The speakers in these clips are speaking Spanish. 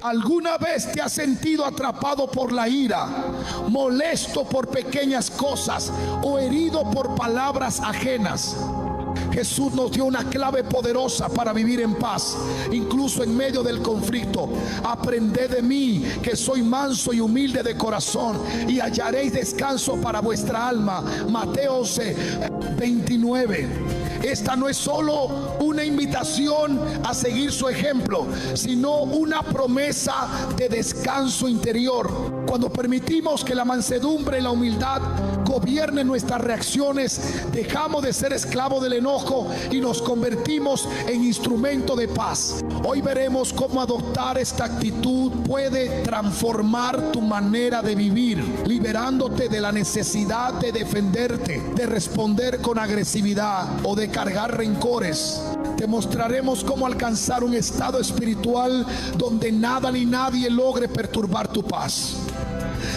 ¿Alguna vez te has sentido atrapado por la ira, molesto por pequeñas cosas o herido por palabras ajenas? Jesús nos dio una clave poderosa para vivir en paz, incluso en medio del conflicto. Aprended de mí, que soy manso y humilde de corazón, y hallaréis descanso para vuestra alma. Mateo 29. Esta no es solo una invitación a seguir su ejemplo, sino una promesa de descanso interior. Cuando permitimos que la mansedumbre y la humildad gobiernen nuestras reacciones, dejamos de ser esclavos del enojo y nos convertimos en instrumento de paz. Hoy veremos cómo adoptar esta actitud puede transformar tu manera de vivir, liberándote de la necesidad de defenderte, de responder con agresividad o de cargar rencores. Te mostraremos cómo alcanzar un estado espiritual donde nada ni nadie logre perturbar tu paz.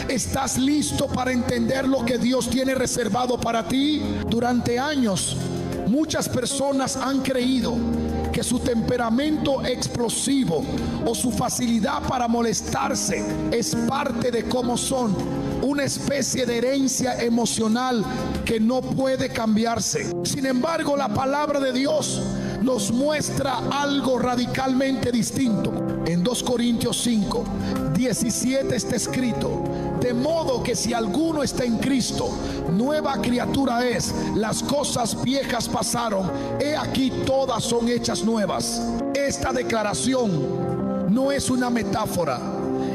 ¿Estás listo para entender lo que Dios tiene reservado para ti? Durante años, muchas personas han creído que su temperamento explosivo o su facilidad para molestarse es parte de cómo son, una especie de herencia emocional que no puede cambiarse. Sin embargo, la palabra de Dios nos muestra algo radicalmente distinto. En 2 Corintios 5, 17 está escrito: de modo que si alguno está en Cristo, nueva criatura es. Las cosas viejas pasaron, he aquí todas son hechas nuevas. Esta declaración no es una metáfora,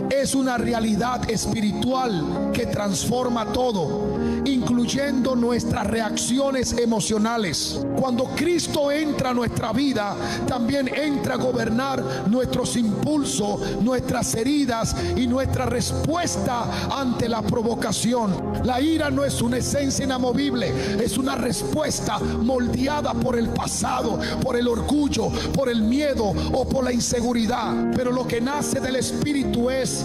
es una realidad espiritual que transforma todo, incluyendo nuestras reacciones emocionales. Cuando Cristo entra a nuestra vida, también entra a gobernar nuestros impulsos, nuestras heridas y nuestra respuesta ante la provocación. La ira no es una esencia inamovible, es una respuesta moldeada por el pasado, por el orgullo, por el miedo o por la inseguridad. Pero lo que nace del Espíritu es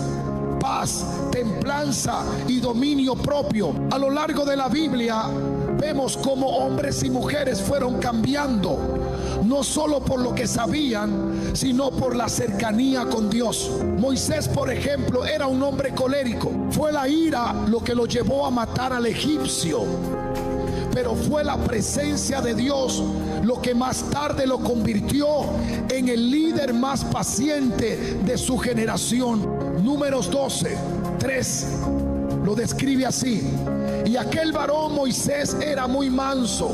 paz, templanza y dominio propio. A lo largo de la Biblia vemos cómo hombres y mujeres fueron cambiando, no solo por lo que sabían, sino por la cercanía con Dios. Moisés, por ejemplo, era un hombre colérico. Fue la ira lo que lo llevó a matar al egipcio, pero fue la presencia de Dios lo que más tarde lo convirtió en el líder más paciente de su generación. Números 12, 3 lo describe así: y aquel varón Moisés era muy manso,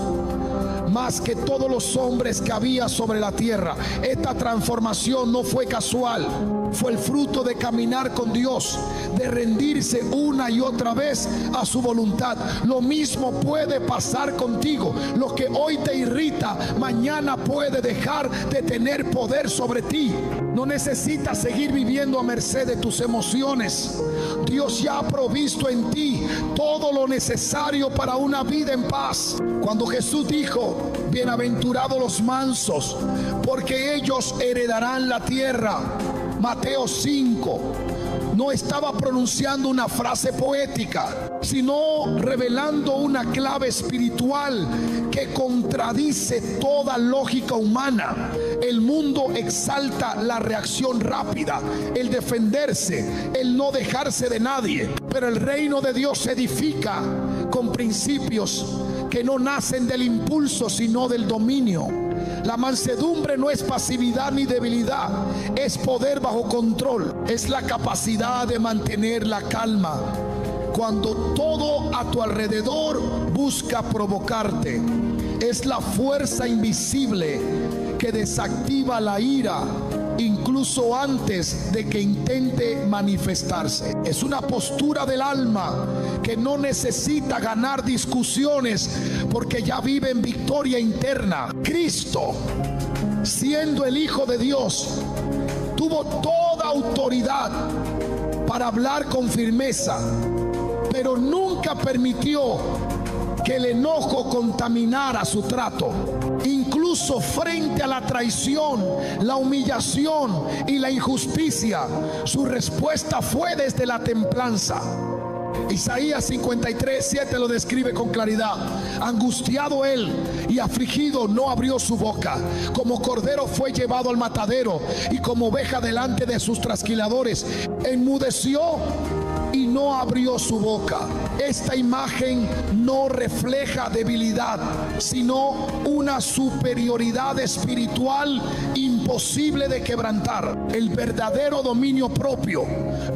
más que todos los hombres que había sobre la tierra. Esta transformación no fue casual, fue el fruto de caminar con Dios, de rendirse una y otra vez a su voluntad. Lo mismo puede pasar contigo. Lo que hoy te irrita, mañana puede dejar de tener poder sobre ti. No necesitas seguir viviendo a merced de tus emociones. Dios ya ha provisto en ti todo lo necesario para una vida en paz. Cuando Jesús dijo: bienaventurados los mansos, porque ellos heredarán la tierra, Mateo 5, no estaba pronunciando una frase poética, sino revelando una clave espiritual que contradice toda lógica humana. El mundo exalta la reacción rápida, el defenderse, el no dejarse de nadie, pero el reino de Dios se edifica con principios que no nacen del impulso, sino del dominio. La mansedumbre no es pasividad ni debilidad, es poder bajo control, es la capacidad de mantener la calma cuando todo a tu alrededor busca provocarte. Es la fuerza invisible que desactiva la ira incluso antes de que intente manifestarse. Es una postura del alma que no necesita ganar discusiones porque ya vive en victoria interna. Cristo, siendo el Hijo de Dios, tuvo toda autoridad para hablar con firmeza, pero nunca permitió que el enojo contaminara su trato. Incluso frente a la traición, la humillación y la injusticia, su respuesta fue desde la templanza. Isaías 53:7 lo describe con claridad. Angustiado él y afligido, no abrió su boca. Como cordero fue llevado al matadero, y como oveja delante de sus trasquiladores, enmudeció y no abrió su boca. Esta imagen no refleja debilidad, sino una superioridad espiritual imposible de quebrantar. El verdadero dominio propio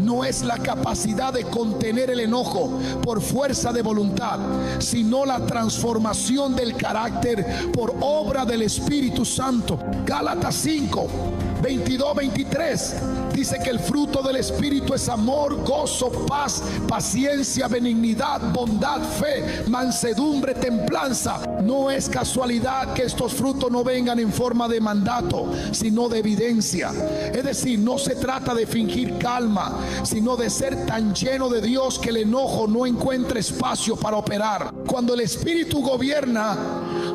no es la capacidad de contener el enojo por fuerza de voluntad, sino la transformación del carácter por obra del Espíritu Santo. Gálatas 5:22-23 dice que el fruto del Espíritu es amor, gozo, paz, paciencia, benignidad, bondad, fe, mansedumbre, templanza. No es casualidad que estos frutos no vengan en forma de mandato, sino de evidencia. Es decir, no se trata de fingir calma, sino de ser tan lleno de Dios que el enojo no encuentre espacio para operar. Cuando el Espíritu gobierna,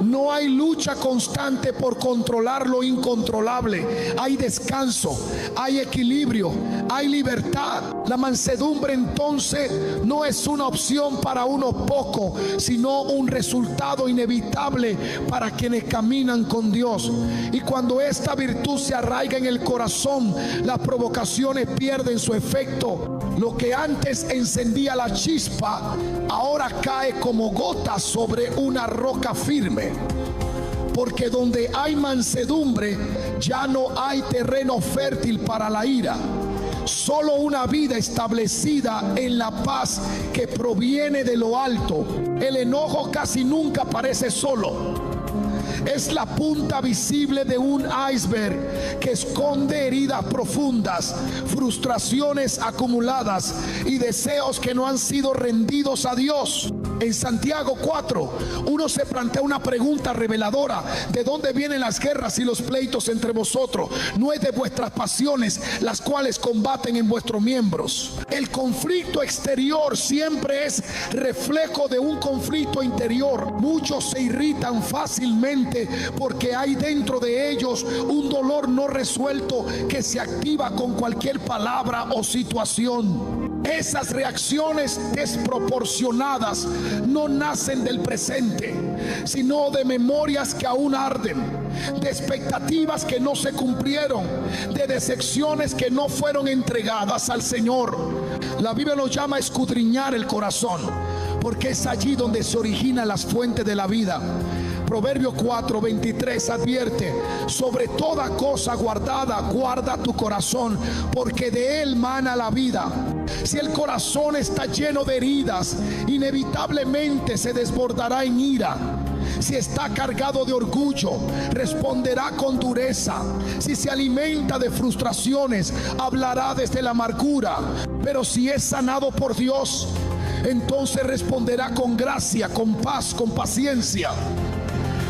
no hay lucha constante por controlar lo incontrolable. Hay descanso, hay equilibrio, hay libertad. La mansedumbre entonces no es una opción para unos pocos, sino un resultado inevitable para quienes caminan con Dios. Y cuando esta virtud se arraiga en el corazón, las provocaciones pierden su efecto. Lo que antes encendía la chispa, ahora cae como gotas sobre una roca firme. Porque donde hay mansedumbre, ya no hay terreno fértil para la ira. Solo una vida establecida en la paz que proviene de lo alto. El enojo casi nunca aparece solo. Es la punta visible de un iceberg que esconde heridas profundas, frustraciones acumuladas y deseos que no han sido rendidos a Dios. En Santiago 4, uno se plantea una pregunta reveladora: ¿de dónde vienen las guerras y los pleitos entre vosotros? No es de vuestras pasiones las cuales combaten en vuestros miembros. El conflicto exterior siempre es reflejo de un conflicto interior. Muchos se irritan fácilmente porque hay dentro de ellos un dolor no resuelto que se activa con cualquier palabra o situación. Esas reacciones desproporcionadas no nacen del presente, sino de memorias que aún arden, de expectativas que no se cumplieron, de decepciones que no fueron entregadas al Señor. La Biblia nos llama a escudriñar el corazón, porque es allí donde se originan las fuentes de la vida. Proverbios 4:23 advierte: sobre toda cosa guardada, guarda tu corazón, porque de él mana la vida. Si el corazón está lleno de heridas, inevitablemente se desbordará en ira. Si está cargado de orgullo, responderá con dureza. Si se alimenta de frustraciones, hablará desde la amargura. Pero si es sanado por Dios, entonces responderá con gracia, con paz, con paciencia.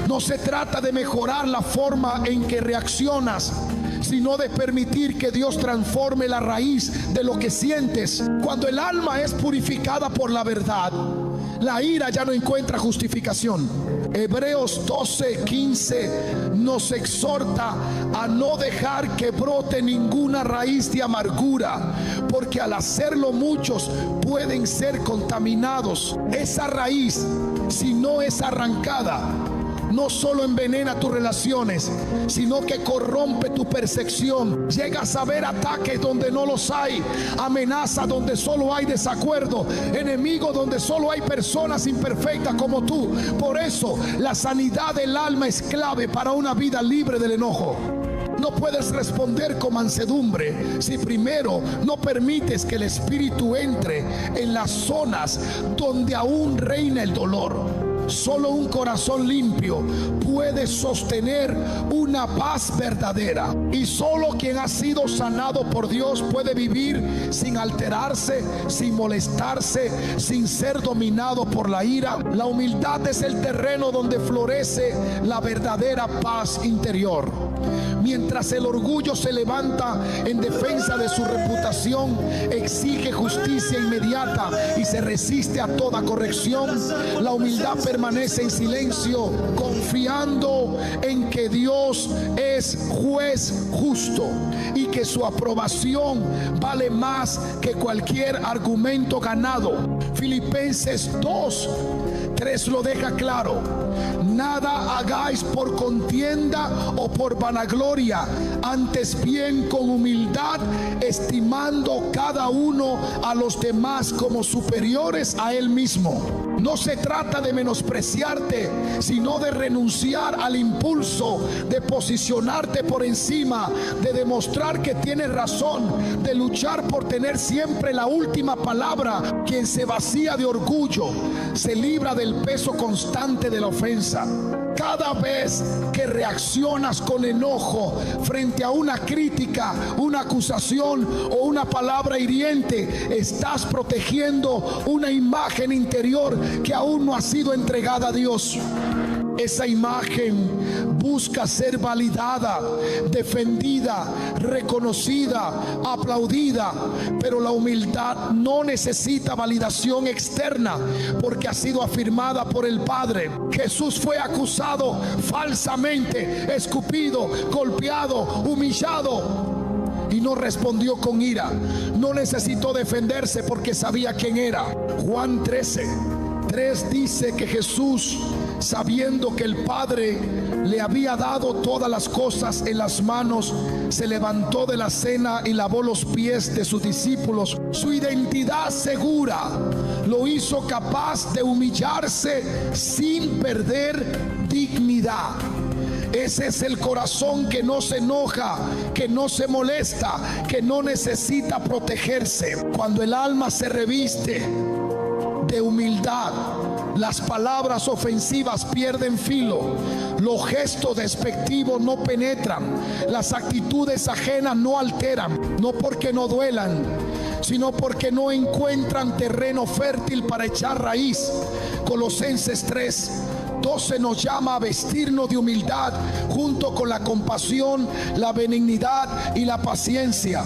No se trata de mejorar la forma en que reaccionas, sino de permitir que Dios transforme la raíz de lo que sientes. Cuando el alma es purificada por la verdad, la ira ya no encuentra justificación. Hebreos 12:15 nos exhorta a no dejar que brote ninguna raíz de amargura, porque al hacerlo muchos pueden ser contaminados. Esa raíz, si no es arrancada, no solo envenena tus relaciones, sino que corrompe tu percepción. Llegas a ver ataques donde no los hay, amenazas donde solo hay desacuerdo, enemigos donde solo hay personas imperfectas como tú. Por eso la sanidad del alma es clave para una vida libre del enojo. No puedes responder con mansedumbre si primero no permites que el Espíritu entre en las zonas donde aún reina el dolor. Solo un corazón limpio puede sostener una paz verdadera, y solo quien ha sido sanado por Dios puede vivir sin alterarse, sin molestarse, sin ser dominado por la ira. La humildad es el terreno donde florece la verdadera paz interior. Mientras el orgullo se levanta en defensa de su reputación, exige justicia inmediata y se resiste a toda corrección, la humildad permanece en silencio, confiando en que Dios es juez justo y que su aprobación vale más que cualquier argumento ganado. Filipenses 2:3 lo deja claro: nada hagáis por contienda o por vanagloria, antes bien con humildad, estimando cada uno a los demás como superiores a él mismo. No se trata de menospreciarte, sino de renunciar al impulso de posicionarte por encima, de demostrar que tienes razón, de luchar por tener siempre la última palabra. Quien se vacía de orgullo se libra del peso constante de la ofensa. Cada vez que reaccionas con enojo frente a una crítica, una acusación o una palabra hiriente, estás protegiendo una imagen interior que aún no ha sido entregada a Dios. Esa imagen busca ser validada, defendida, reconocida, aplaudida, pero la humildad no necesita validación externa porque ha sido afirmada por el Padre. Jesús fue acusado falsamente, escupido, golpeado, humillado, y no respondió con ira. No necesitó defenderse porque sabía quién era. Juan 13:3 dice que Jesús, sabiendo que el Padre le había dado todas las cosas en las manos, se levantó de la cena y lavó los pies de sus discípulos. Su identidad segura lo hizo capaz de humillarse sin perder dignidad. Ese es el corazón que no se enoja, que no se molesta, que no necesita protegerse. Cuando el alma se reviste de humildad, las palabras ofensivas pierden filo, los gestos despectivos no penetran, las actitudes ajenas no alteran, no porque no duelan, sino porque no encuentran terreno fértil para echar raíz. Colosenses 3:12 nos llama a vestirnos de humildad junto con la compasión, la benignidad y la paciencia.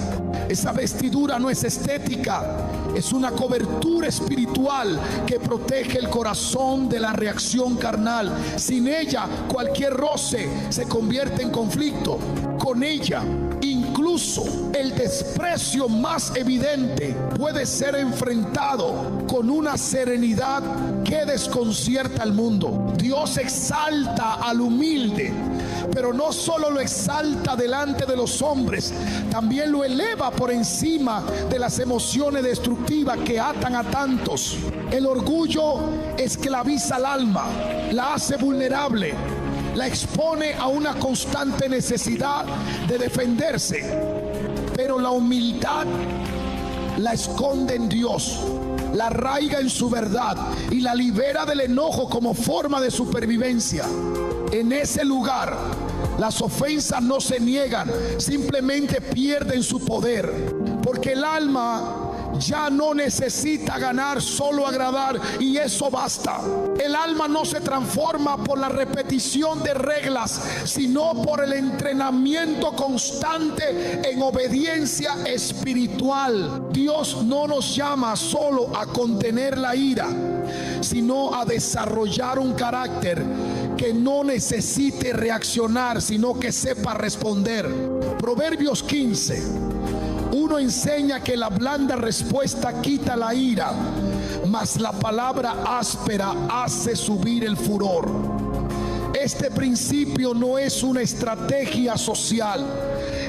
Esa vestidura no es estética, es una cobertura espiritual que protege el corazón de la reacción carnal. Sin ella, cualquier roce se convierte en conflicto. Con ella, incluso el desprecio más evidente puede ser enfrentado con una serenidad que desconcierta al mundo. Dios exalta al humilde, pero no solo lo exalta delante de los hombres, también lo eleva por encima de las emociones destructivas que atan a tantos. El orgullo esclaviza al alma, la hace vulnerable, la expone a una constante necesidad de defenderse, pero la humildad la esconde en Dios, la arraiga en su verdad y la libera del enojo como forma de supervivencia. En ese lugar, las ofensas no se niegan, simplemente pierden su poder, porque el alma ya no necesita ganar, solo agradar, y eso basta. El alma no se transforma por la repetición de reglas, sino por el entrenamiento constante en obediencia espiritual. Dios no nos llama solo a contener la ira, sino a desarrollar un carácter que no necesite reaccionar, sino que sepa responder. Proverbios 15:1 enseña que la blanda respuesta quita la ira, mas la palabra áspera hace subir el furor. Este principio no es una estrategia social,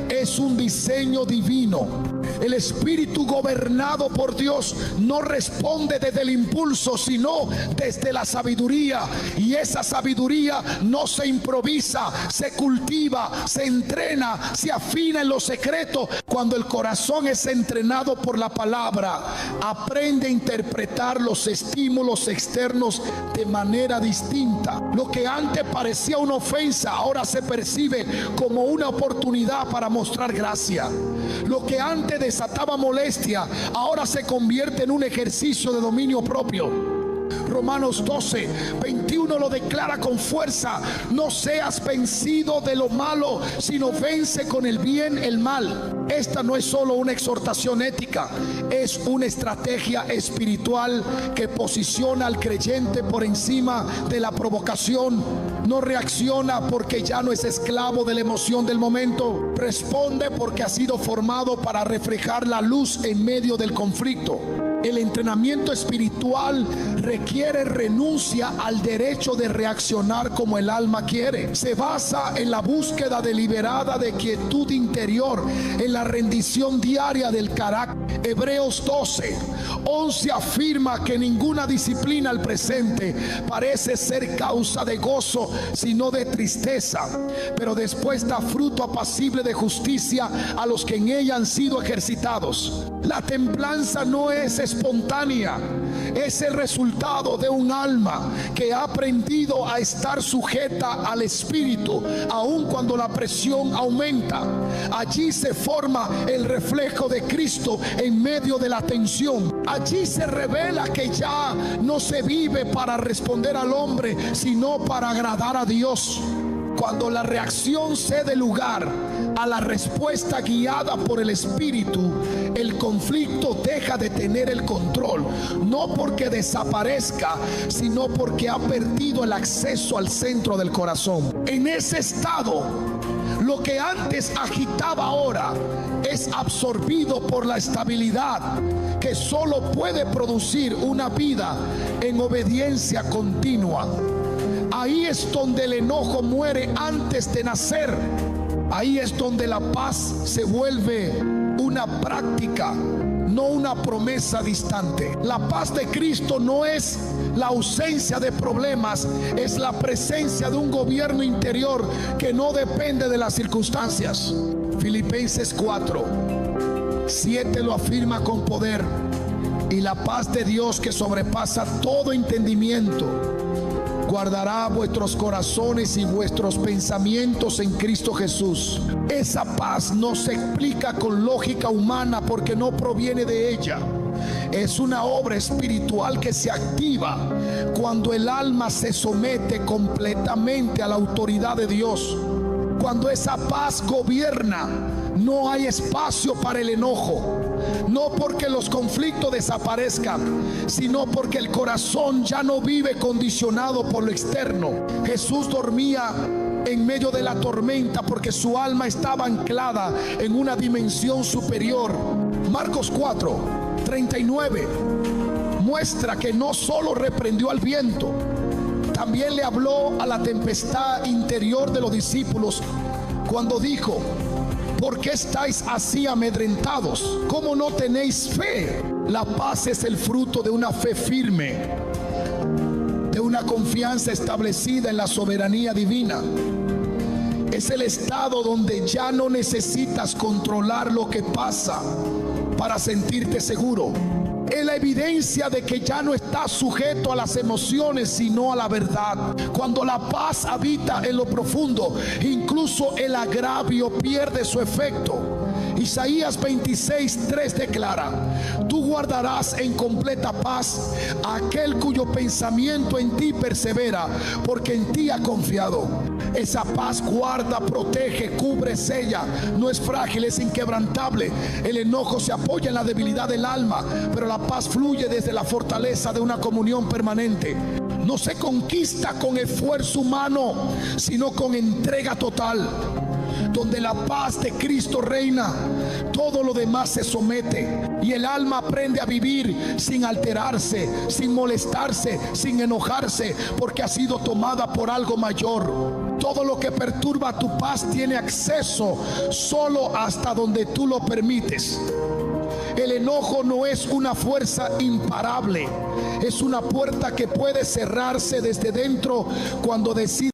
es un diseño divino. El espíritu gobernado por Dios no responde desde el impulso, sino desde la sabiduría. Y esa sabiduría no se improvisa, se cultiva, se entrena, se afina en lo secreto. Cuando el corazón es entrenado por la palabra, aprende a interpretar los estímulos externos de manera distinta. Lo que antes parecía una ofensa, ahora se percibe como una oportunidad para mostrar gracia. Lo que antes desataba molestia, ahora se convierte en un ejercicio de dominio propio. Romanos 12:21 lo declara con fuerza: no seas vencido de lo malo, sino vence con el bien el mal. Esta no es solo una exhortación ética, es una estrategia espiritual que posiciona al creyente por encima de la provocación. No reacciona porque ya no es esclavo de la emoción del momento. Responde porque ha sido formado para reflejar la luz en medio del conflicto. El entrenamiento espiritual requiere renuncia al derecho de reaccionar como el alma quiere. Se basa en la búsqueda deliberada de quietud interior, en la rendición diaria del carácter. Hebreos 12:11 afirma que ninguna disciplina al presente parece ser causa de gozo, sino de tristeza, pero después da fruto apacible de justicia a los que en ella han sido ejercitados. La templanza no es espontánea, es el resultado de un alma que ha aprendido a estar sujeta al espíritu, aun cuando la presión aumenta. Allí se forma el reflejo de Cristo en medio de la tensión. Allí se revela que ya no se vive para responder al hombre, sino para agradar a Dios. Cuando la reacción cede lugar a la respuesta guiada por el Espíritu, el conflicto deja de tener el control, no porque desaparezca, sino porque ha perdido el acceso al centro del corazón. En ese estado, lo que antes agitaba ahora es absorbido por la estabilidad que solo puede producir una vida en obediencia continua. Ahí es donde el enojo muere antes de nacer. Ahí es donde la paz se vuelve una práctica, no una promesa distante. La paz de Cristo no es la ausencia de problemas, es la presencia de un gobierno interior que no depende de las circunstancias. Filipenses 4:7 lo afirma con poder: y la paz de Dios, que sobrepasa todo entendimiento, guardará vuestros corazones y vuestros pensamientos en Cristo Jesús. Esa paz no se explica con lógica humana porque no proviene de ella. Es una obra espiritual que se activa cuando el alma se somete completamente a la autoridad de Dios. Cuando esa paz gobierna, no hay espacio para el enojo. No porque los conflictos desaparezcan, sino porque el corazón ya no vive condicionado por lo externo. Jesús dormía en medio de la tormenta porque su alma estaba anclada en una dimensión superior. Marcos 4:39 muestra que no solo reprendió al viento, también le habló a la tempestad interior de los discípulos cuando dijo: ¿por qué estáis así amedrentados? ¿Cómo no tenéis fe? La paz es el fruto de una fe firme, de una confianza establecida en la soberanía divina. Es el estado donde ya no necesitas controlar lo que pasa para sentirte seguro. Es la evidencia de que ya no estás sujeto a las emociones, sino a la verdad. Cuando la paz habita en lo profundo, incluso el agravio pierde su efecto. Isaías 26:3 declara: tú guardarás en completa paz a aquel cuyo pensamiento en ti persevera, porque en ti ha confiado. Esa paz guarda, protege, cubre, sella. No es frágil, es inquebrantable. El enojo se apoya en la debilidad del alma, pero la paz fluye desde la fortaleza de una comunión permanente. No se conquista con esfuerzo humano, sino con entrega total. Donde la paz de Cristo reina, todo lo demás se somete y el alma aprende a vivir sin alterarse, sin molestarse, sin enojarse, porque ha sido tomada por algo mayor. Todo lo que perturba tu paz tiene acceso solo hasta donde tú lo permites. El enojo no es una fuerza imparable, es una puerta que puede cerrarse desde dentro cuando decides